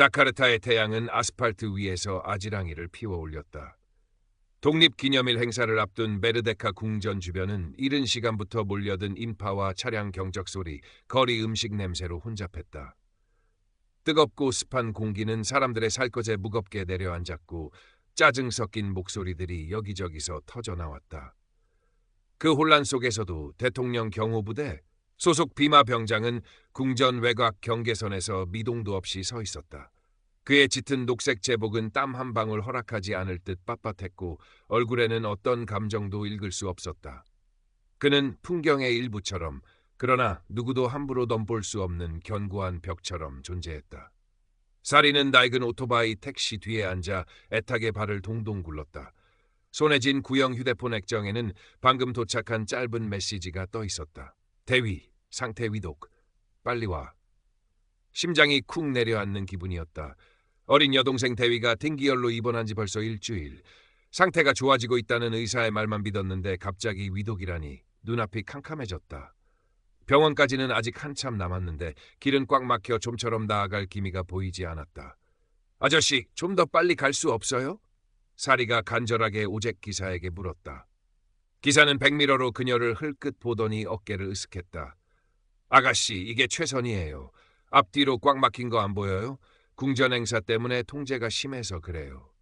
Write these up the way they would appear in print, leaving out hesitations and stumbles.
자카르타의 태양은 아스팔트 위에서 아지랑이를 피워 올렸다. 독립기념일 행사를 앞둔 메르데카 궁전 주변은 이른 시간부터 몰려든 인파와 차량 경적 소리, 거리 음식 냄새로 혼잡했다. 뜨겁고 습한 공기는 사람들의 살갗에 무겁게 내려앉았고 짜증 섞인 목소리들이 여기저기서 터져나왔다. 그 혼란 속에서도 대통령 경호부대 소속 비마 병장은 궁전 외곽 경계선에서 미동도 없이 서 있었다. 그의 짙은 녹색 제복은 땀 한 방울 허락하지 않을 듯 빳빳했고 얼굴에는 어떤 감정도 읽을 수 없었다. 그는 풍경의 일부처럼, 그러나 누구도 함부로 넘볼 수 없는 견고한 벽처럼 존재했다. 사리는 낡은 오토바이 택시 뒤에 앉아 애타게 발을 동동 굴렀다. 손에 쥔 구형 휴대폰 액정에는 방금 도착한 짧은 메시지가 떠 있었다. 대위, 상태 위독, 빨리 와. 심장이 쿵 내려앉는 기분이었다. 어린 여동생 대위가 등기열로 입원한 지 벌써 일주일. 상태가 좋아지고 있다는 의사의 말만 믿었는데 갑자기 위독이라니 눈앞이 캄캄해졌다. 병원까지는 아직 한참 남았는데 길은 꽉 막혀 좀처럼 나아갈 기미가 보이지 않았다. 아저씨, 좀 더 빨리 갈 수 없어요? 사리가 간절하게 오잭 기사에게 물었다. 기사는 백미러로 그녀를 흘끗 보더니 어깨를 으쓱했다. 아가씨, 이게 최선이에요. 앞뒤로 꽉 막힌 거 안 보여요? 궁전 행사 때문에 통제가 심해서 그래요.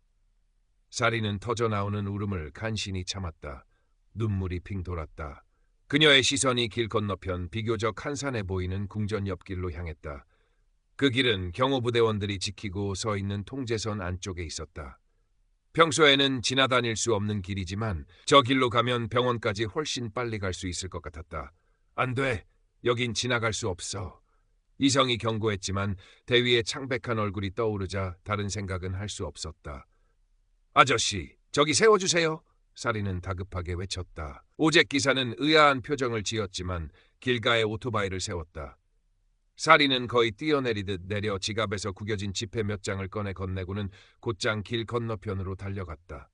사리는 터져나오는 울음을 간신히 참았다. 눈물이 핑 돌았다. 그녀의 시선이 길 건너편 비교적 한산해 보이는 궁전 옆길로 향했다. 그 길은 경호부대원들이 지키고 서 있는 통제선 안쪽에 있었다. 평소에는 지나다닐 수 없는 길이지만 저 길로 가면 병원까지 훨씬 빨리 갈 수 있을 것 같았다. 안 돼. 여긴 지나갈 수 없어. 이성이 경고했지만 대위의 창백한 얼굴이 떠오르자 다른 생각은 할 수 없었다. 아저씨, 저기 세워주세요. 사리는 다급하게 외쳤다. 오잭 기사는 의아한 표정을 지었지만 길가에 오토바이를 세웠다. 사리는 거의 뛰어내리듯 내려 지갑에서 구겨진 지폐 몇 장을 꺼내 건네고는 곧장 길 건너편으로 달려갔다.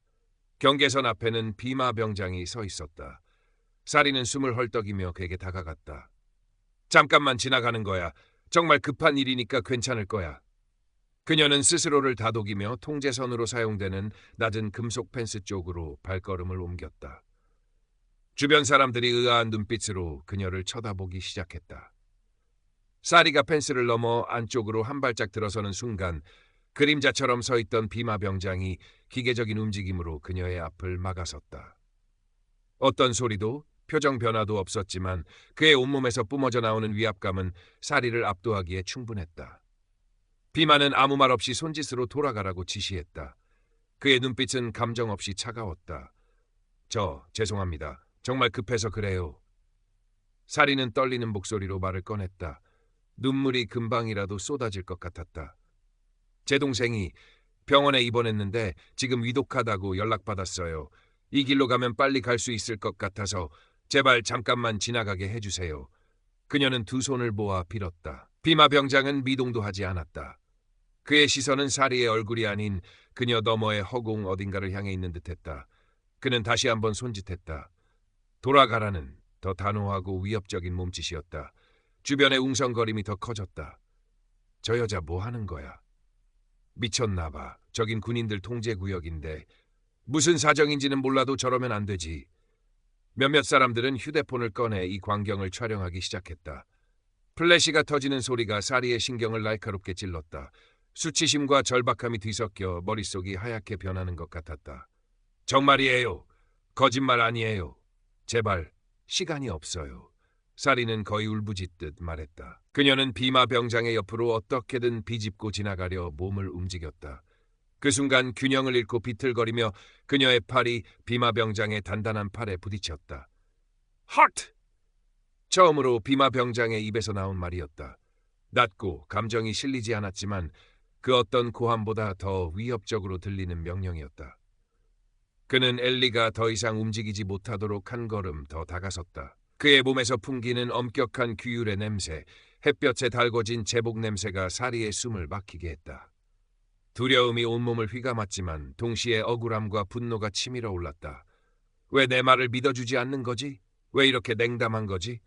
경계선 앞에는 비마 병장이 서 있었다. 사리는 숨을 헐떡이며 그에게 다가갔다. 잠깐만 지나가는 거야. 정말 급한 일이니까 괜찮을 거야. 그녀는 스스로를 다독이며 통제선으로 사용되는 낮은 금속 펜스 쪽으로 발걸음을 옮겼다. 주변 사람들이 의아한 눈빛으로 그녀를 쳐다보기 시작했다. 사리가 펜스를 넘어 안쪽으로 한 발짝 들어서는 순간 그림자처럼 서 있던 비마 병장이 기계적인 움직임으로 그녀의 앞을 막아섰다. 어떤 소리도 표정 변화도 없었지만 그의 온몸에서 뿜어져 나오는 위압감은 사리를 압도하기에 충분했다. 비마는 아무 말 없이 손짓으로 돌아가라고 지시했다. 그의 눈빛은 감정 없이 차가웠다. 죄송합니다. 정말 급해서 그래요. 사리는 떨리는 목소리로 말을 꺼냈다. 눈물이 금방이라도 쏟아질 것 같았다. 제 동생이 병원에 입원했는데 지금 위독하다고 연락받았어요. 이 길로 가면 빨리 갈 수 있을 것 같아서 제발 잠깐만 지나가게 해주세요. 그녀는 두 손을 모아 빌었다. 비마 병장은 미동도 하지 않았다. 그의 시선은 사리의 얼굴이 아닌 그녀 너머의 허공 어딘가를 향해 있는 듯했다. 그는 다시 한번 손짓했다. 돌아가라는 더 단호하고 위협적인 몸짓이었다. 주변의 웅성거림이 더 커졌다. 저 여자 뭐 하는 거야? 미쳤나 봐. 저긴 군인들 통제구역인데 무슨 사정인지는 몰라도 저러면 안 되지. 몇몇 사람들은 휴대폰을 꺼내 이 광경을 촬영하기 시작했다. 플래시가 터지는 소리가 사리의 신경을 날카롭게 찔렀다. 수치심과 절박함이 뒤섞여 머릿속이 하얗게 변하는 것 같았다. 정말이에요. 거짓말 아니에요. 제발 시간이 없어요. 사리는 거의 울부짖듯 말했다. 그녀는 비마 병장의 옆으로 어떻게든 비집고 지나가려 몸을 움직였다. 그 순간 균형을 잃고 비틀거리며 그녀의 팔이 비마 병장의 단단한 팔에 부딪혔다. 하트! 처음으로 비마 병장의 입에서 나온 말이었다. 낮고 감정이 실리지 않았지만 그 어떤 고함보다 더 위협적으로 들리는 명령이었다. 그는 엘리가 더 이상 움직이지 못하도록 한 걸음 더 다가섰다. 그의 몸에서 풍기는 엄격한 규율의 냄새, 햇볕에 달궈진 제복 냄새가 사리의 숨을 막히게 했다. 두려움이 온몸을 휘감았지만 동시에 억울함과 분노가 치밀어 올랐다. 왜 내 말을 믿어주지 않는 거지? 왜 이렇게 냉담한 거지?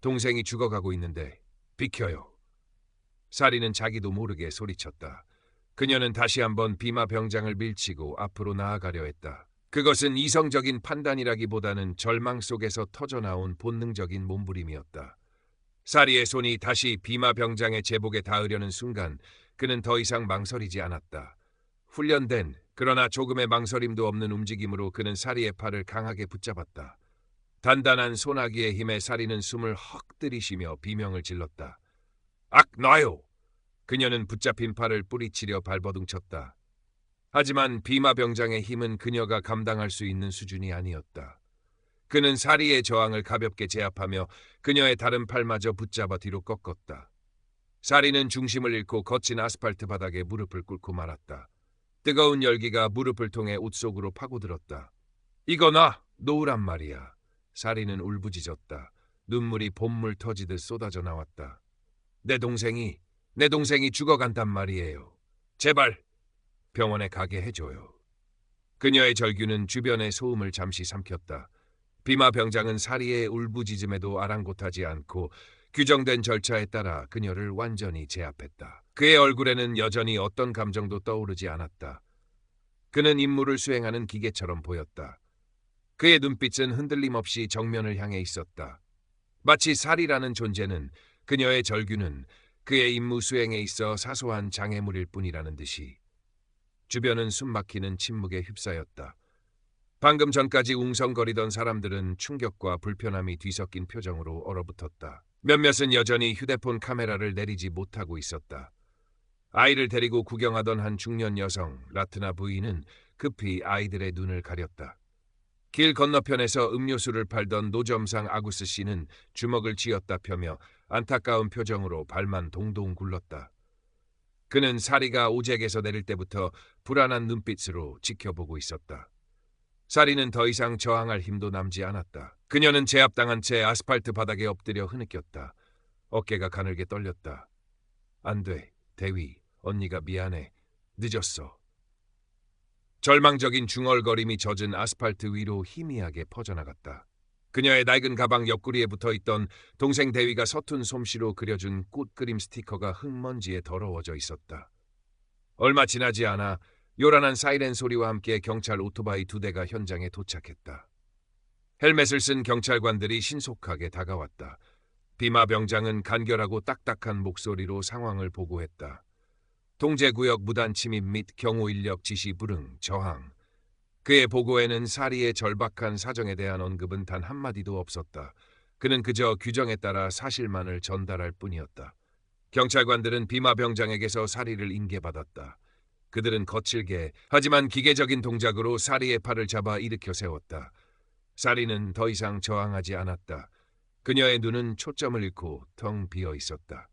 동생이 죽어가고 있는데 비켜요. 사리는 자기도 모르게 소리쳤다. 그녀는 다시 한번 비마 병장을 밀치고 앞으로 나아가려 했다. 그것은 이성적인 판단이라기보다는 절망 속에서 터져나온 본능적인 몸부림이었다. 사리의 손이 다시 비마 병장의 제복에 닿으려는 순간 그는 더 이상 망설이지 않았다. 훈련된 그러나 조금의 망설임도 없는 움직임으로 그는 사리의 팔을 강하게 붙잡았다. 단단한 소나기의 힘에 사리는 숨을 헉 들이쉬며 비명을 질렀다. 악 놔요! 그녀는 붙잡힌 팔을 뿌리치려 발버둥쳤다. 하지만 비마 병장의 힘은 그녀가 감당할 수 있는 수준이 아니었다. 그는 사리의 저항을 가볍게 제압하며 그녀의 다른 팔마저 붙잡아 뒤로 꺾었다. 사리는 중심을 잃고 거친 아스팔트 바닥에 무릎을 꿇고 말았다. 뜨거운 열기가 무릎을 통해 옷 속으로 파고들었다. 이거 나 놓으란 말이야. 사리는 울부짖었다. 눈물이 봇물 터지듯 쏟아져 나왔다. 내 동생이 죽어간단 말이에요. 제발 병원에 가게 해줘요. 그녀의 절규는 주변의 소음을 잠시 삼켰다. 비마 병장은 사리의 울부짖음에도 아랑곳하지 않고 규정된 절차에 따라 그녀를 완전히 제압했다. 그의 얼굴에는 여전히 어떤 감정도 떠오르지 않았다. 그는 임무를 수행하는 기계처럼 보였다. 그의 눈빛은 흔들림 없이 정면을 향해 있었다. 마치 사리라는 존재는, 그녀의 절규는 그의 임무 수행에 있어 사소한 장애물일 뿐이라는 듯이. 주변은 숨막히는 침묵에 휩싸였다. 방금 전까지 웅성거리던 사람들은 충격과 불편함이 뒤섞인 표정으로 얼어붙었다. 몇몇은 여전히 휴대폰 카메라를 내리지 못하고 있었다. 아이를 데리고 구경하던 한 중년 여성, 라트나 부인은 급히 아이들의 눈을 가렸다. 길 건너편에서 음료수를 팔던 노점상 아구스 씨는 주먹을 쥐었다 펴며 안타까운 표정으로 발만 동동 굴렀다. 그는 사리가 오잭에서 내릴 때부터 불안한 눈빛으로 지켜보고 있었다. 사리는 더 이상 저항할 힘도 남지 않았다. 그녀는 제압당한 채 아스팔트 바닥에 엎드려 흐느꼈다. 어깨가 가늘게 떨렸다. 안 돼, 대위. 언니가 미안해. 늦었어. 절망적인 중얼거림이 젖은 아스팔트 위로 희미하게 퍼져나갔다. 그녀의 낡은 가방 옆구리에 붙어있던 동생 대위가 서툰 솜씨로 그려준 꽃그림 스티커가 흙먼지에 더러워져 있었다. 얼마 지나지 않아 요란한 사이렌 소리와 함께 경찰 오토바이 2대가 현장에 도착했다. 헬멧을 쓴 경찰관들이 신속하게 다가왔다. 비마 병장은 간결하고 딱딱한 목소리로 상황을 보고했다. 통제구역 무단 침입 및 경호인력 지시 불응, 저항. 그의 보고에는 사리의 절박한 사정에 대한 언급은 단 한마디도 없었다. 그는 그저 규정에 따라 사실만을 전달할 뿐이었다. 경찰관들은 비마 병장에게서 사리를 인계받았다. 그들은 거칠게 하지만 기계적인 동작으로 사리의 팔을 잡아 일으켜 세웠다. 사리는 더 이상 저항하지 않았다. 그녀의 눈은 초점을 잃고 텅 비어 있었다.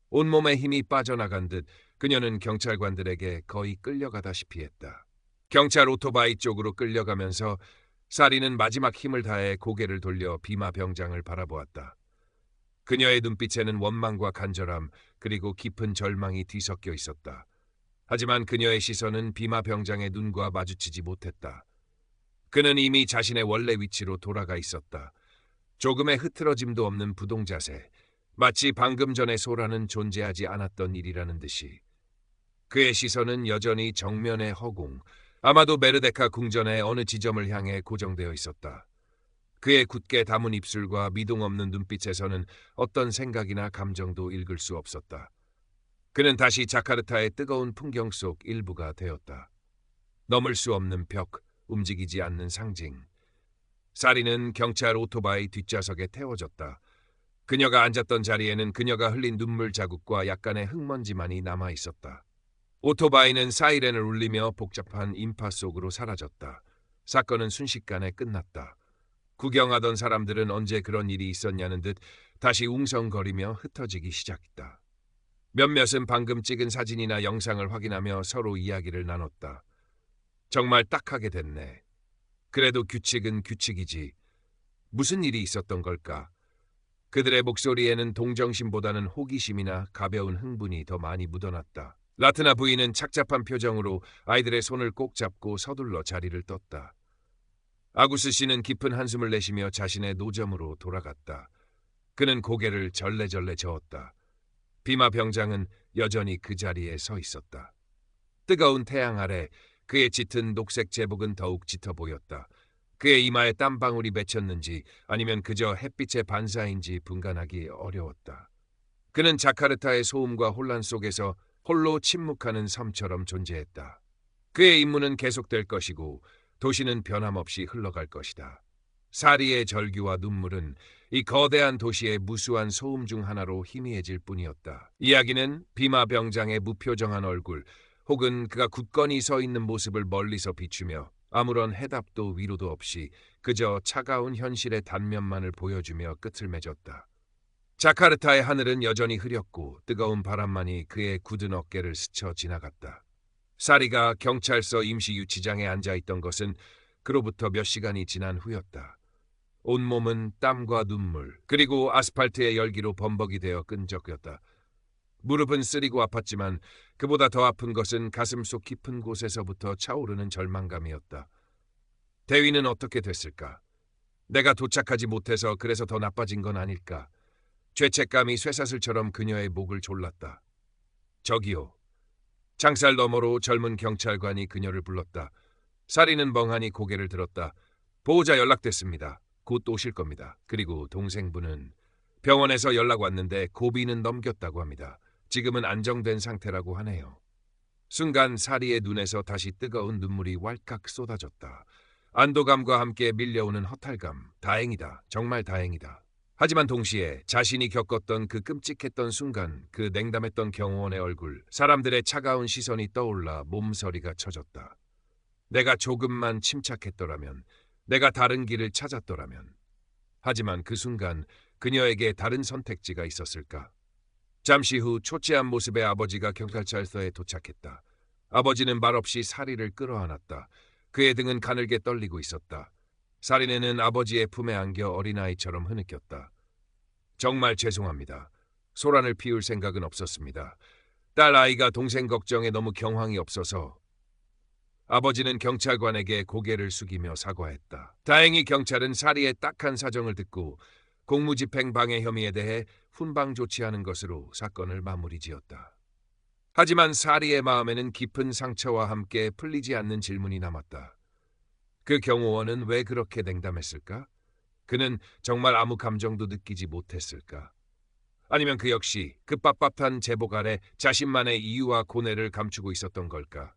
온몸에 힘이 빠져나간 듯 그녀는 경찰관들에게 거의 끌려가다시피 했다. 경찰 오토바이 쪽으로 끌려가면서 사리는 마지막 힘을 다해 고개를 돌려 비마 병장을 바라보았다. 그녀의 눈빛에는 원망과 간절함 그리고 깊은 절망이 뒤섞여 있었다. 하지만 그녀의 시선은 비마 병장의 눈과 마주치지 못했다. 그는 이미 자신의 원래 위치로 돌아가 있었다. 조금의 흐트러짐도 없는 부동 자세, 마치 방금 전에 소라는 존재하지 않았던 일이라는 듯이. 그의 시선은 여전히 정면의 허공, 아마도 메르데카 궁전의 어느 지점을 향해 고정되어 있었다. 그의 굳게 담은 입술과 미동 없는 눈빛에서는 어떤 생각이나 감정도 읽을 수 없었다. 그는 다시 자카르타의 뜨거운 풍경 속 일부가 되었다. 넘을 수 없는 벽, 움직이지 않는 상징. 사리는 경찰 오토바이 뒷좌석에 태워졌다. 그녀가 앉았던 자리에는 그녀가 흘린 눈물 자국과 약간의 흙먼지만이 남아 있었다. 오토바이는 사이렌을 울리며 복잡한 인파 속으로 사라졌다. 사건은 순식간에 끝났다. 구경하던 사람들은 언제 그런 일이 있었냐는 듯 다시 웅성거리며 흩어지기 시작했다. 몇몇은 방금 찍은 사진이나 영상을 확인하며 서로 이야기를 나눴다. 정말 딱하게 됐네. 그래도 규칙은 규칙이지. 무슨 일이 있었던 걸까? 그들의 목소리에는 동정심보다는 호기심이나 가벼운 흥분이 더 많이 묻어났다. 라트나 부인은 착잡한 표정으로 아이들의 손을 꼭 잡고 서둘러 자리를 떴다. 아구스 씨는 깊은 한숨을 내쉬며 자신의 노점으로 돌아갔다. 그는 고개를 절레절레 저었다. 비마 병장은 여전히 그 자리에 서 있었다. 뜨거운 태양 아래 그의 짙은 녹색 제복은 더욱 짙어 보였다. 그의 이마에 땀방울이 맺혔는지 아니면 그저 햇빛의 반사인지 분간하기 어려웠다. 그는 자카르타의 소음과 혼란 속에서 홀로 침묵하는 섬처럼 존재했다. 그의 임무는 계속될 것이고 도시는 변함없이 흘러갈 것이다. 사리의 절규와 눈물은 이 거대한 도시의 무수한 소음 중 하나로 희미해질 뿐이었다. 이야기는 비마 병장의 무표정한 얼굴 혹은 그가 굳건히 서 있는 모습을 멀리서 비추며 아무런 해답도 위로도 없이 그저 차가운 현실의 단면만을 보여주며 끝을 맺었다. 자카르타의 하늘은 여전히 흐렸고 뜨거운 바람만이 그의 굳은 어깨를 스쳐 지나갔다. 사리가 경찰서 임시유치장에 앉아있던 것은 그로부터 몇 시간이 지난 후였다. 온몸은 땀과 눈물 그리고 아스팔트의 열기로 범벅이 되어 끈적였다. 무릎은 쓰리고 아팠지만 그보다 더 아픈 것은 가슴속 깊은 곳에서부터 차오르는 절망감이었다. 대위는 어떻게 됐을까? 내가 도착하지 못해서 그래서 더 나빠진 건 아닐까? 죄책감이 쇠사슬처럼 그녀의 목을 졸랐다. 저기요. 창살 너머로 젊은 경찰관이 그녀를 불렀다. 사리는 멍하니 고개를 들었다. 보호자 연락됐습니다. 곧 오실 겁니다. 그리고 동생분은 병원에서 연락 왔는데 고비는 넘겼다고 합니다. 지금은 안정된 상태라고 하네요. 순간 사리의 눈에서 다시 뜨거운 눈물이 왈칵 쏟아졌다. 안도감과 함께 밀려오는 허탈감. 다행이다. 정말 다행이다. 하지만 동시에 자신이 겪었던 그 끔찍했던 순간, 그 냉담했던 경호원의 얼굴, 사람들의 차가운 시선이 떠올라 몸서리가 쳐졌다. 내가 조금만 침착했더라면, 내가 다른 길을 찾았더라면. 하지만 그 순간 그녀에게 다른 선택지가 있었을까? 잠시 후 초췌한 모습의 아버지가 경찰서에 도착했다. 아버지는 말없이 사리를 끌어안았다. 그의 등은 가늘게 떨리고 있었다. 사리네는 아버지의 품에 안겨 어린아이처럼 흐느꼈다. 정말 죄송합니다. 소란을 피울 생각은 없었습니다. 딸 아이가 동생 걱정에 너무 경황이 없어서. 아버지는 경찰관에게 고개를 숙이며 사과했다. 다행히 경찰은 사리의 딱한 사정을 듣고 공무집행 방해 혐의에 대해 훈방 조치하는 것으로 사건을 마무리지었다. 하지만 사리의 마음에는 깊은 상처와 함께 풀리지 않는 질문이 남았다. 그 경호원은 왜 그렇게 냉담했을까? 그는 정말 아무 감정도 느끼지 못했을까? 아니면 그 역시 그 빳빳한 제복 아래 자신만의 이유와 고뇌를 감추고 있었던 걸까?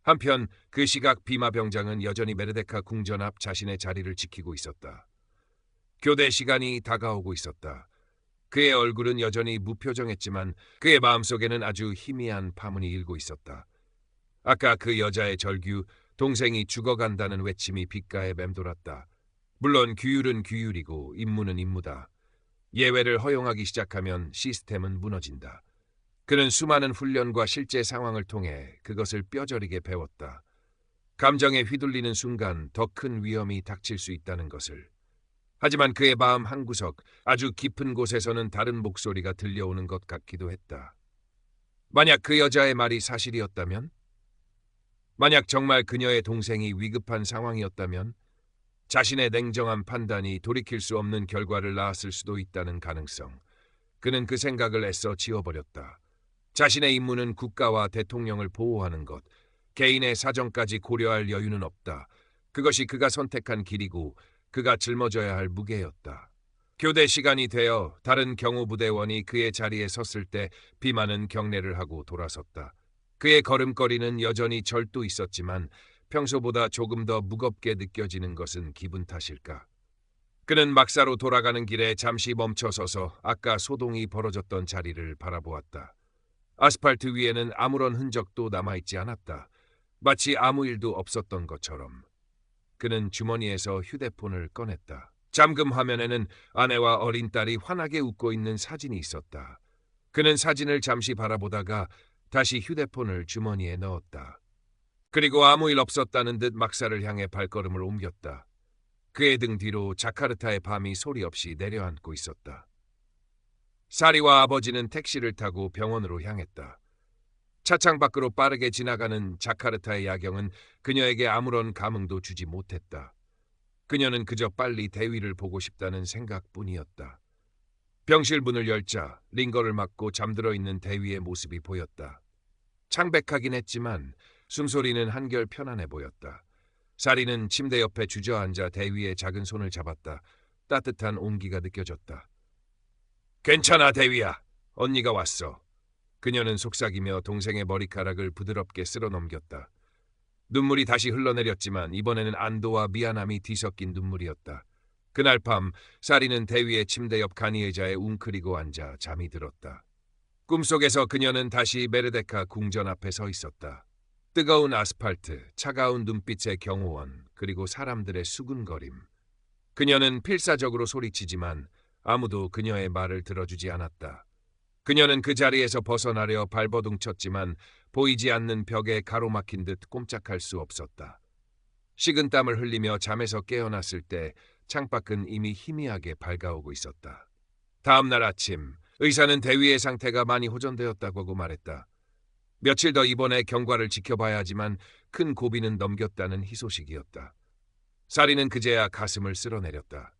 한편 그 시각 비마 병장은 여전히 메르데카 궁전 앞 자신의 자리를 지키고 있었다. 교대 시간이 다가오고 있었다. 그의 얼굴은 여전히 무표정했지만 그의 마음속에는 아주 희미한 파문이 일고 있었다. 아까 그 여자의 절규, 동생이 죽어간다는 외침이 귓가에 맴돌았다. 물론 규율은 규율이고 임무는 임무다. 예외를 허용하기 시작하면 시스템은 무너진다. 그는 수많은 훈련과 실제 상황을 통해 그것을 뼈저리게 배웠다. 감정에 휘둘리는 순간 더 큰 위험이 닥칠 수 있다는 것을. 하지만 그의 마음 한구석, 아주 깊은 곳에서는 다른 목소리가 들려오는 것 같기도 했다. 만약 그 여자의 말이 사실이었다면? 만약 정말 그녀의 동생이 위급한 상황이었다면? 자신의 냉정한 판단이 돌이킬 수 없는 결과를 낳았을 수도 있다는 가능성. 그는 그 생각을 애써 지워버렸다. 자신의 임무는 국가와 대통령을 보호하는 것, 개인의 사정까지 고려할 여유는 없다. 그것이 그가 선택한 길이고 그가 짊어져야 할 무게였다. 교대 시간이 되어 다른 경호부대원이 그의 자리에 섰을 때 비마는 경례를 하고 돌아섰다. 그의 걸음걸이는 여전히 절도 있었지만 평소보다 조금 더 무겁게 느껴지는 것은 기분 탓일까? 그는 막사로 돌아가는 길에 잠시 멈춰서서 아까 소동이 벌어졌던 자리를 바라보았다. 아스팔트 위에는 아무런 흔적도 남아있지 않았다. 마치 아무 일도 없었던 것처럼. 그는 주머니에서 휴대폰을 꺼냈다. 잠금 화면에는 아내와 어린 딸이 환하게 웃고 있는 사진이 있었다. 그는 사진을 잠시 바라보다가 다시 휴대폰을 주머니에 넣었다. 그리고 아무 일 없었다는 듯 막사를 향해 발걸음을 옮겼다. 그의 등 뒤로 자카르타의 밤이 소리 없이 내려앉고 있었다. 사리와 아버지는 택시를 타고 병원으로 향했다. 차창 밖으로 빠르게 지나가는 자카르타의 야경은 그녀에게 아무런 감흥도 주지 못했다. 그녀는 그저 빨리 대위를 보고 싶다는 생각뿐이었다. 병실 문을 열자 링거를 맞고 잠들어 있는 대위의 모습이 보였다. 창백하긴 했지만 숨소리는 한결 편안해 보였다. 사리는 침대 옆에 주저앉아 대위의 작은 손을 잡았다. 따뜻한 온기가 느껴졌다. 괜찮아, 대위야. 언니가 왔어. 그녀는 속삭이며 동생의 머리카락을 부드럽게 쓸어 넘겼다. 눈물이 다시 흘러내렸지만 이번에는 안도와 미안함이 뒤섞인 눈물이었다. 그날 밤 사리는 대위의 침대 옆 간이의자에 웅크리고 앉아 잠이 들었다. 꿈속에서 그녀는 다시 메르데카 궁전 앞에 서 있었다. 뜨거운 아스팔트, 차가운 눈빛의 경호원, 그리고 사람들의 수군거림. 그녀는 필사적으로 소리치지만 아무도 그녀의 말을 들어주지 않았다. 그녀는 그 자리에서 벗어나려 발버둥 쳤지만 보이지 않는 벽에 가로막힌 듯 꼼짝할 수 없었다. 식은땀을 흘리며 잠에서 깨어났을 때 창밖은 이미 희미하게 밝아오고 있었다. 다음 날 아침, 의사는 대위의 상태가 많이 호전되었다고 하고 말했다. 며칠 더 입원해 경과를 지켜봐야 하지만 큰 고비는 넘겼다는 희소식이었다. 사리는 그제야 가슴을 쓸어내렸다.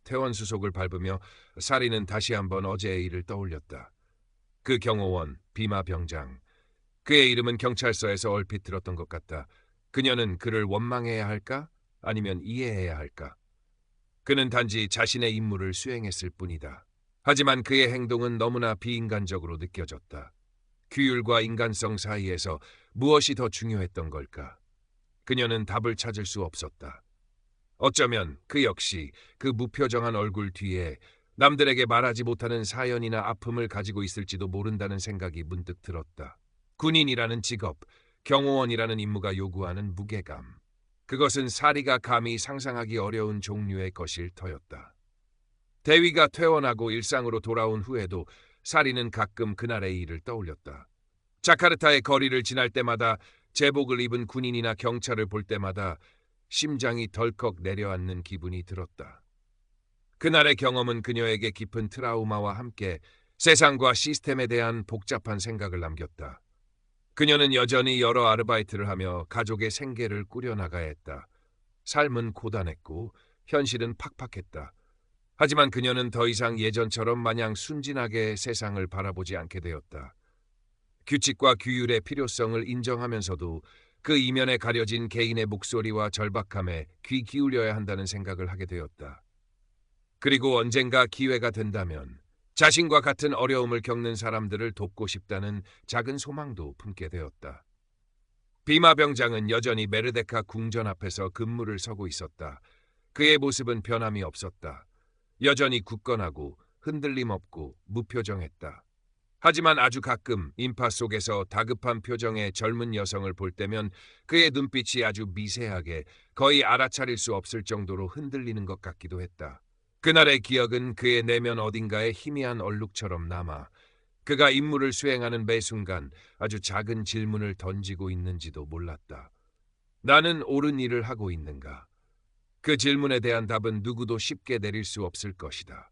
퇴원 수속을 밟으며 사리는 다시 한번 어제의 일을 떠올렸다. 그 경호원, 비마 병장. 그의 이름은 경찰서에서 얼핏 들었던 것 같다. 그녀는 그를 원망해야 할까? 아니면 이해해야 할까? 그는 단지 자신의 임무를 수행했을 뿐이다. 하지만 그의 행동은 너무나 비인간적으로 느껴졌다. 규율과 인간성 사이에서 무엇이 더 중요했던 걸까? 그녀는 답을 찾을 수 없었다. 어쩌면 그 역시 그 무표정한 얼굴 뒤에 남들에게 말하지 못하는 사연이나 아픔을 가지고 있을지도 모른다는 생각이 문득 들었다. 군인이라는 직업, 경호원이라는 임무가 요구하는 무게감. 그것은 사리가 감히 상상하기 어려운 종류의 것일 터였다. 대위가 퇴원하고 일상으로 돌아온 후에도 사리는 가끔 그날의 일을 떠올렸다. 자카르타의 거리를 지날 때마다 제복을 입은 군인이나 경찰을 볼 때마다 심장이 덜컥 내려앉는 기분이 들었다. 그날의 경험은 그녀에게 깊은 트라우마와 함께 세상과 시스템에 대한 복잡한 생각을 남겼다. 그녀는 여전히 여러 아르바이트를 하며 가족의 생계를 꾸려나가야 했다. 삶은 고단했고 현실은 팍팍했다. 하지만 그녀는 더 이상 예전처럼 마냥 순진하게 세상을 바라보지 않게 되었다. 규칙과 규율의 필요성을 인정하면서도 그 이면에 가려진 개인의 목소리와 절박함에 귀 기울여야 한다는 생각을 하게 되었다. 그리고 언젠가 기회가 된다면 자신과 같은 어려움을 겪는 사람들을 돕고 싶다는 작은 소망도 품게 되었다. 비마 병장은 여전히 메르데카 궁전 앞에서 근무를 서고 있었다. 그의 모습은 변함이 없었다. 여전히 굳건하고 흔들림 없고 무표정했다. 하지만 아주 가끔 인파 속에서 다급한 표정의 젊은 여성을 볼 때면 그의 눈빛이 아주 미세하게 거의 알아차릴 수 없을 정도로 흔들리는 것 같기도 했다. 그날의 기억은 그의 내면 어딘가에 희미한 얼룩처럼 남아 그가 임무를 수행하는 매 순간 아주 작은 질문을 던지고 있는지도 몰랐다. 나는 옳은 일을 하고 있는가? 그 질문에 대한 답은 누구도 쉽게 내릴 수 없을 것이다.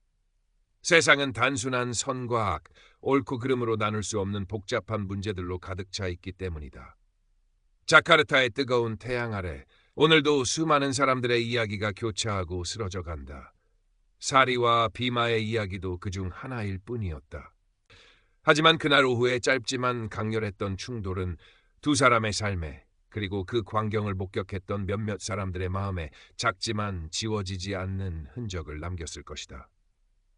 세상은 단순한 선과 악, 옳고 그름으로 나눌 수 없는 복잡한 문제들로 가득 차 있기 때문이다. 자카르타의 뜨거운 태양 아래 오늘도 수많은 사람들의 이야기가 교차하고 쓰러져 간다. 사리와 비마의 이야기도 그중 하나일 뿐이었다. 하지만 그날 오후에 짧지만 강렬했던 충돌은 두 사람의 삶에 그리고 그 광경을 목격했던 몇몇 사람들의 마음에 작지만 지워지지 않는 흔적을 남겼을 것이다.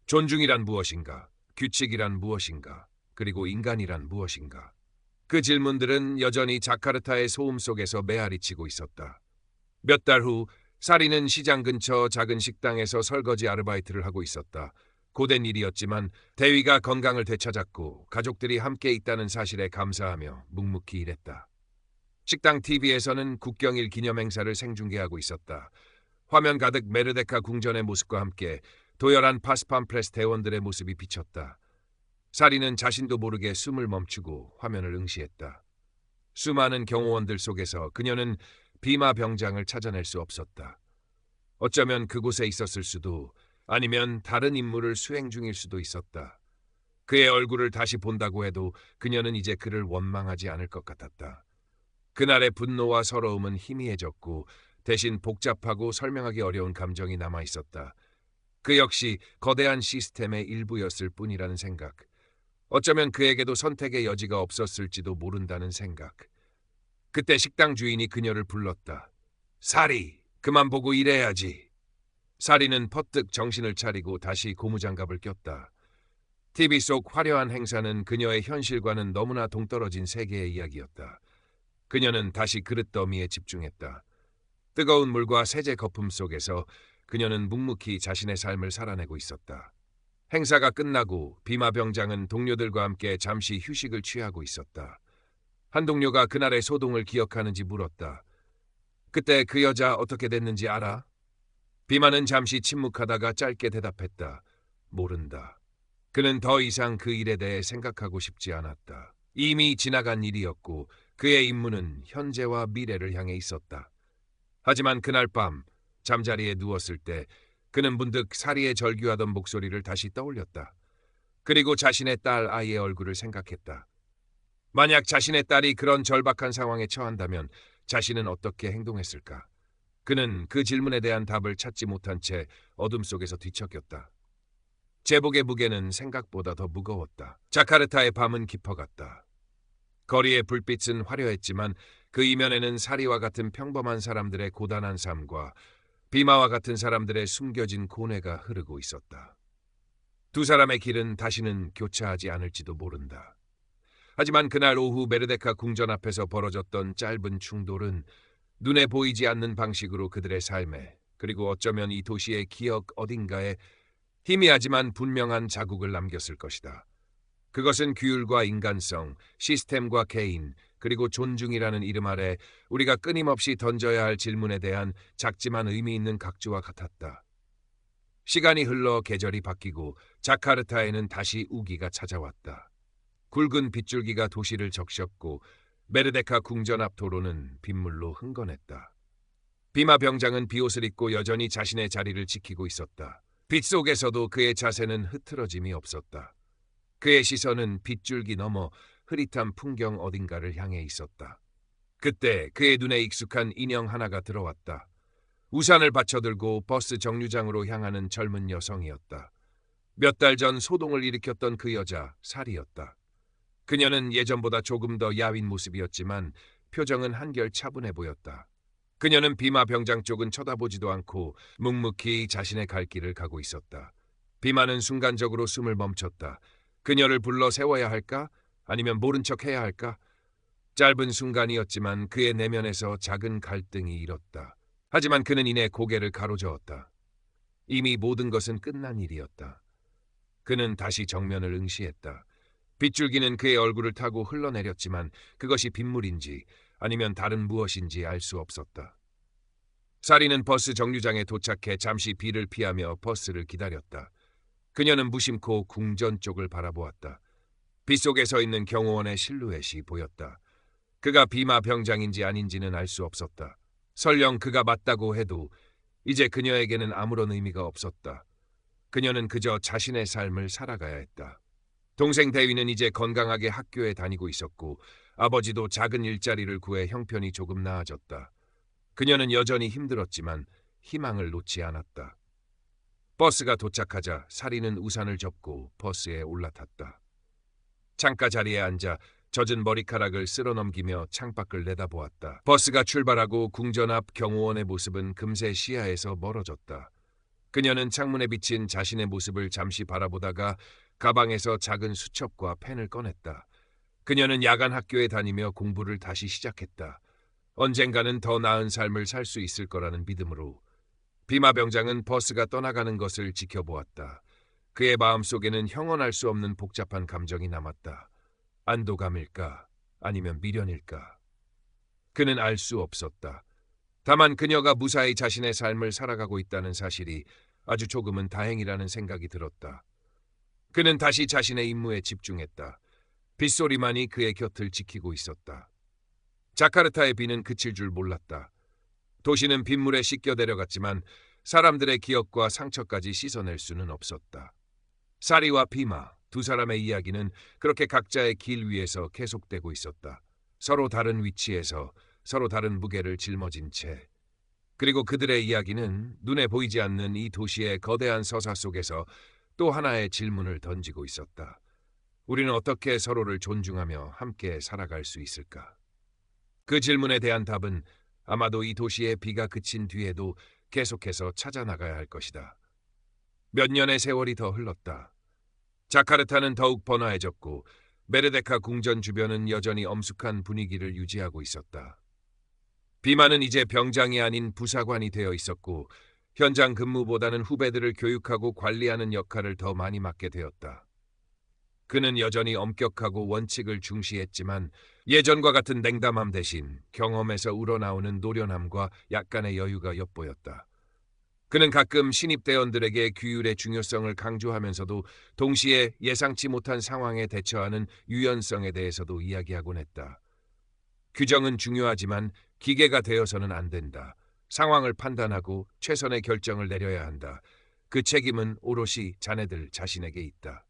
존중이란 무엇인가? 규칙이란 무엇인가? 그리고 인간이란 무엇인가? 그 질문들은 여전히 자카르타의 소음 속에서 메아리치고 있었다. 몇 달 후 사리는 시장 근처 작은 식당에서 설거지 아르바이트를 하고 있었다. 고된 일이었지만 대위가 건강을 되찾았고 가족들이 함께 있다는 사실에 감사하며 묵묵히 일했다. 식당 TV에서는 국경일 기념행사를 생중계하고 있었다. 화면 가득 메르데카 궁전의 모습과 함께 도열한 파스팜프레스 대원들의 모습이 비쳤다. 사리는 자신도 모르게 숨을 멈추고 화면을 응시했다. 수많은 경호원들 속에서 그녀는 비마 병장을 찾아낼 수 없었다. 어쩌면 그곳에 있었을 수도 아니면 다른 임무를 수행 중일 수도 있었다. 그의 얼굴을 다시 본다고 해도 그녀는 이제 그를 원망하지 않을 것 같았다. 그날의 분노와 서러움은 희미해졌고 대신 복잡하고 설명하기 어려운 감정이 남아 있었다. 그 역시 거대한 시스템의 일부였을 뿐이라는 생각. 어쩌면 그에게도 선택의 여지가 없었을지도 모른다는 생각. 그때 식당 주인이 그녀를 불렀다. 사리, 그만 보고 일해야지. 사리는 퍼뜩 정신을 차리고 다시 고무장갑을 꼈다. TV 속 화려한 행사는 그녀의 현실과는 너무나 동떨어진 세계의 이야기였다. 그녀는 다시 그릇더미에 집중했다. 뜨거운 물과 세제 거품 속에서 그녀는 묵묵히 자신의 삶을 살아내고 있었다. 행사가 끝나고 비마 병장은 동료들과 함께 잠시 휴식을 취하고 있었다. 한 동료가 그날의 소동을 기억하는지 물었다. 그때 그 여자 어떻게 됐는지 알아? 비마는 잠시 침묵하다가 짧게 대답했다. 모른다. 그는 더 이상 그 일에 대해 생각하고 싶지 않았다. 이미 지나간 일이었고 그의 임무는 현재와 미래를 향해 있었다. 하지만 그날 밤 잠자리에 누웠을 때 그는 문득 사리의 절규하던 목소리를 다시 떠올렸다. 그리고 자신의 딸 아이의 얼굴을 생각했다. 만약 자신의 딸이 그런 절박한 상황에 처한다면 자신은 어떻게 행동했을까? 그는 그 질문에 대한 답을 찾지 못한 채 어둠 속에서 뒤척였다. 제복의 무게는 생각보다 더 무거웠다. 자카르타의 밤은 깊어갔다. 거리의 불빛은 화려했지만 그 이면에는 사리와 같은 평범한 사람들의 고단한 삶과 비마와 같은 사람들의 숨겨진 고뇌가 흐르고 있었다. 두 사람의 길은 다시는 교차하지 않을지도 모른다. 하지만 그날 오후 메르데카 궁전 앞에서 벌어졌던 짧은 충돌은 눈에 보이지 않는 방식으로 그들의 삶에, 그리고 어쩌면 이 도시의 기억 어딘가에 희미하지만 분명한 자국을 남겼을 것이다. 그것은 규율과 인간성, 시스템과 개인, 그리고 존중이라는 이름 아래 우리가 끊임없이 던져야 할 질문에 대한 작지만 의미 있는 각주와 같았다. 시간이 흘러 계절이 바뀌고 자카르타에는 다시 우기가 찾아왔다. 굵은 빗줄기가 도시를 적셨고 메르데카 궁전 앞 도로는 빗물로 흥건했다. 비마 병장은 비옷을 입고 여전히 자신의 자리를 지키고 있었다. 빛 속에서도 그의 자세는 흐트러짐이 없었다. 그의 시선은 빗줄기 너머 흐릿한 풍경 어딘가를 향해 있었다. 그때 그의 눈에 익숙한 인형 하나가 들어왔다. 우산을 받쳐들고 버스 정류장으로 향하는 젊은 여성이었다. 몇 달 전 소동을 일으켰던 그 여자, 사리였다. 그녀는 예전보다 조금 더 야윈 모습이었지만 표정은 한결 차분해 보였다. 그녀는 비마 병장 쪽은 쳐다보지도 않고 묵묵히 자신의 갈 길을 가고 있었다. 비마는 순간적으로 숨을 멈췄다. 그녀를 불러 세워야 할까? 아니면 모른 척 해야 할까? 짧은 순간이었지만 그의 내면에서 작은 갈등이 일었다. 하지만 그는 이내 고개를 가로저었다. 이미 모든 것은 끝난 일이었다. 그는 다시 정면을 응시했다. 빗줄기는 그의 얼굴을 타고 흘러내렸지만 그것이 빗물인지 아니면 다른 무엇인지 알 수 없었다. 사리는 버스 정류장에 도착해 잠시 비를 피하며 버스를 기다렸다. 그녀는 무심코 궁전 쪽을 바라보았다. 빗속에 서 있는 경호원의 실루엣이 보였다. 그가 비마 병장인지 아닌지는 알 수 없었다. 설령 그가 맞다고 해도 이제 그녀에게는 아무런 의미가 없었다. 그녀는 그저 자신의 삶을 살아가야 했다. 동생 대위는 이제 건강하게 학교에 다니고 있었고 아버지도 작은 일자리를 구해 형편이 조금 나아졌다. 그녀는 여전히 힘들었지만 희망을 놓지 않았다. 버스가 도착하자 사리는 우산을 접고 버스에 올라탔다. 창가 자리에 앉아 젖은 머리카락을 쓸어넘기며 창밖을 내다보았다. 버스가 출발하고 궁전 앞 경호원의 모습은 금세 시야에서 멀어졌다. 그녀는 창문에 비친 자신의 모습을 잠시 바라보다가 가방에서 작은 수첩과 펜을 꺼냈다. 그녀는 야간 학교에 다니며 공부를 다시 시작했다. 언젠가는 더 나은 삶을 살 수 있을 거라는 믿음으로. 비마 병장은 버스가 떠나가는 것을 지켜보았다. 그의 마음속에는 형언할 수 없는 복잡한 감정이 남았다. 안도감일까? 아니면 미련일까? 그는 알 수 없었다. 다만 그녀가 무사히 자신의 삶을 살아가고 있다는 사실이 아주 조금은 다행이라는 생각이 들었다. 그는 다시 자신의 임무에 집중했다. 빗소리만이 그의 곁을 지키고 있었다. 자카르타의 비는 그칠 줄 몰랐다. 도시는 빗물에 씻겨 내려갔지만 사람들의 기억과 상처까지 씻어낼 수는 없었다. 사리와 비마, 두 사람의 이야기는 그렇게 각자의 길 위에서 계속되고 있었다. 서로 다른 위치에서 서로 다른 무게를 짊어진 채. 그리고 그들의 이야기는 눈에 보이지 않는 이 도시의 거대한 서사 속에서 또 하나의 질문을 던지고 있었다. 우리는 어떻게 서로를 존중하며 함께 살아갈 수 있을까? 그 질문에 대한 답은 아마도 이 도시의 비가 그친 뒤에도 계속해서 찾아나가야 할 것이다. 몇 년의 세월이 더 흘렀다. 자카르타는 더욱 번화해졌고 메르데카 궁전 주변은 여전히 엄숙한 분위기를 유지하고 있었다. 비만은 이제 병장이 아닌 부사관이 되어 있었고 현장 근무보다는 후배들을 교육하고 관리하는 역할을 더 많이 맡게 되었다. 그는 여전히 엄격하고 원칙을 중시했지만 예전과 같은 냉담함 대신 경험에서 우러나오는 노련함과 약간의 여유가 엿보였다. 그는 가끔 신입대원들에게 규율의 중요성을 강조하면서도 동시에 예상치 못한 상황에 대처하는 유연성에 대해서도 이야기하곤 했다. 규정은 중요하지만 기계가 되어서는 안 된다. 상황을 판단하고 최선의 결정을 내려야 한다. 그 책임은 오롯이 자네들 자신에게 있다.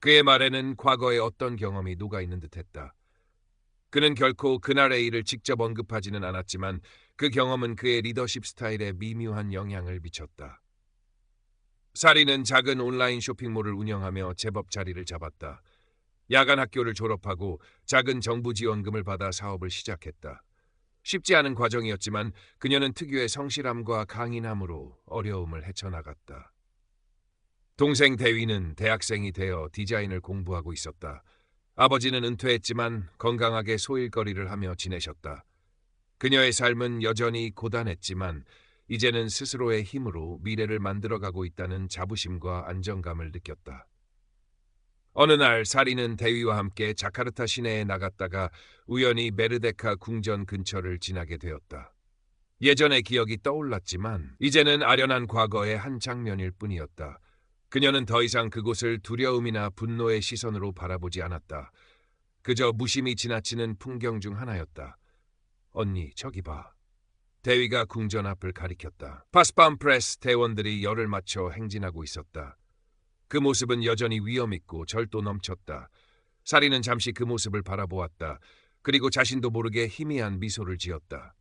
그의 말에는 과거의 어떤 경험이 녹아있는 듯했다. 그는 결코 그날의 일을 직접 언급하지는 않았지만 그 경험은 그의 리더십 스타일에 미묘한 영향을 미쳤다. 사리는 작은 온라인 쇼핑몰을 운영하며 제법 자리를 잡았다. 야간 학교를 졸업하고 작은 정부 지원금을 받아 사업을 시작했다. 쉽지 않은 과정이었지만 그녀는 특유의 성실함과 강인함으로 어려움을 헤쳐나갔다. 동생 대위는 대학생이 되어 디자인을 공부하고 있었다. 아버지는 은퇴했지만 건강하게 소일거리를 하며 지내셨다. 그녀의 삶은 여전히 고단했지만 이제는 스스로의 힘으로 미래를 만들어가고 있다는 자부심과 안정감을 느꼈다. 어느 날 사리는 대위와 함께 자카르타 시내에 나갔다가 우연히 메르데카 궁전 근처를 지나게 되었다. 예전의 기억이 떠올랐지만 이제는 아련한 과거의 한 장면일 뿐이었다. 그녀는 더 이상 그곳을 두려움이나 분노의 시선으로 바라보지 않았다. 그저 무심히 지나치는 풍경 중 하나였다. 언니, 저기 봐. 대위가 궁전 앞을 가리켰다. 파스팜 프레스 대원들이 열을 맞춰 행진하고 있었다. 그 모습은 여전히 위엄있고 절도 넘쳤다. 사리는 잠시 그 모습을 바라보았다. 그리고 자신도 모르게 희미한 미소를 지었다.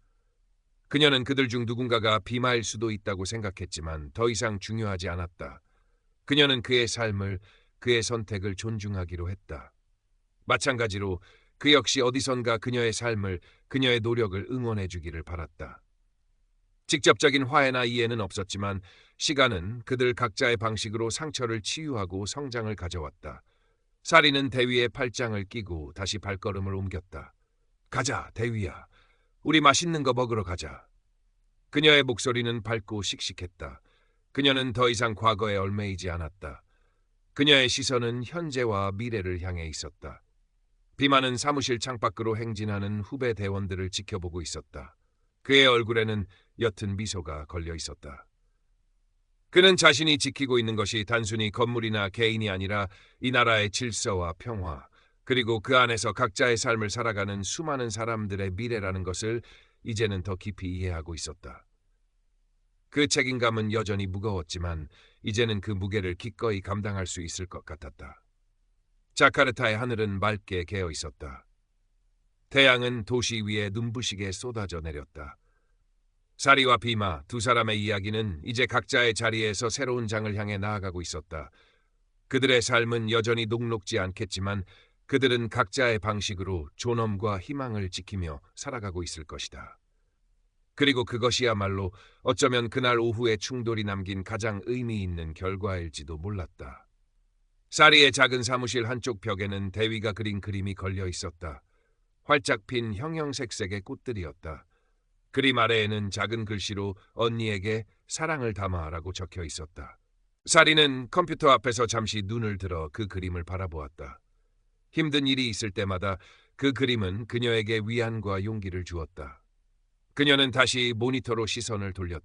그녀는 그들 중 누군가가 비마일 수도 있다고 생각했지만 더 이상 중요하지 않았다. 그녀는 그의 삶을, 그의 선택을 존중하기로 했다. 마찬가지로 그 역시 어디선가 그녀의 삶을, 그녀의 노력을 응원해 주기를 바랐다. 직접적인 화해나 이해는 없었지만 시간은 그들 각자의 방식으로 상처를 치유하고 성장을 가져왔다. 사리는 대위의 팔짱을 끼고 다시 발걸음을 옮겼다. 가자, 대위야. 우리 맛있는 거 먹으러 가자. 그녀의 목소리는 밝고 씩씩했다. 그녀는 더 이상 과거에 얽매이지 않았다. 그녀의 시선은 현재와 미래를 향해 있었다. 비만은 사무실 창밖으로 행진하는 후배 대원들을 지켜보고 있었다. 그의 얼굴에는 옅은 미소가 걸려 있었다. 그는 자신이 지키고 있는 것이 단순히 건물이나 개인이 아니라 이 나라의 질서와 평화, 그리고 그 안에서 각자의 삶을 살아가는 수많은 사람들의 미래라는 것을 이제는 더 깊이 이해하고 있었다. 그 책임감은 여전히 무거웠지만 이제는 그 무게를 기꺼이 감당할 수 있을 것 같았다. 자카르타의 하늘은 맑게 개어 있었다. 태양은 도시 위에 눈부시게 쏟아져 내렸다. 사리와 비마 두 사람의 이야기는 이제 각자의 자리에서 새로운 장을 향해 나아가고 있었다. 그들의 삶은 여전히 녹록지 않겠지만 그들은 각자의 방식으로 존엄과 희망을 지키며 살아가고 있을 것이다. 그리고 그것이야말로 어쩌면 그날 오후의 충돌이 남긴 가장 의미 있는 결과일지도 몰랐다. 사리의 작은 사무실 한쪽 벽에는 대위가 그린 그림이 걸려 있었다. 활짝 핀 형형색색의 꽃들이었다. 그림 아래에는 작은 글씨로 언니에게 사랑을 담아라고 적혀 있었다. 사리는 컴퓨터 앞에서 잠시 눈을 들어 그 그림을 바라보았다. 힘든 일이 있을 때마다 그 그림은 그녀에게 위안과 용기를 주었다. 그녀는 다시 모니터로 시선을 돌렸다.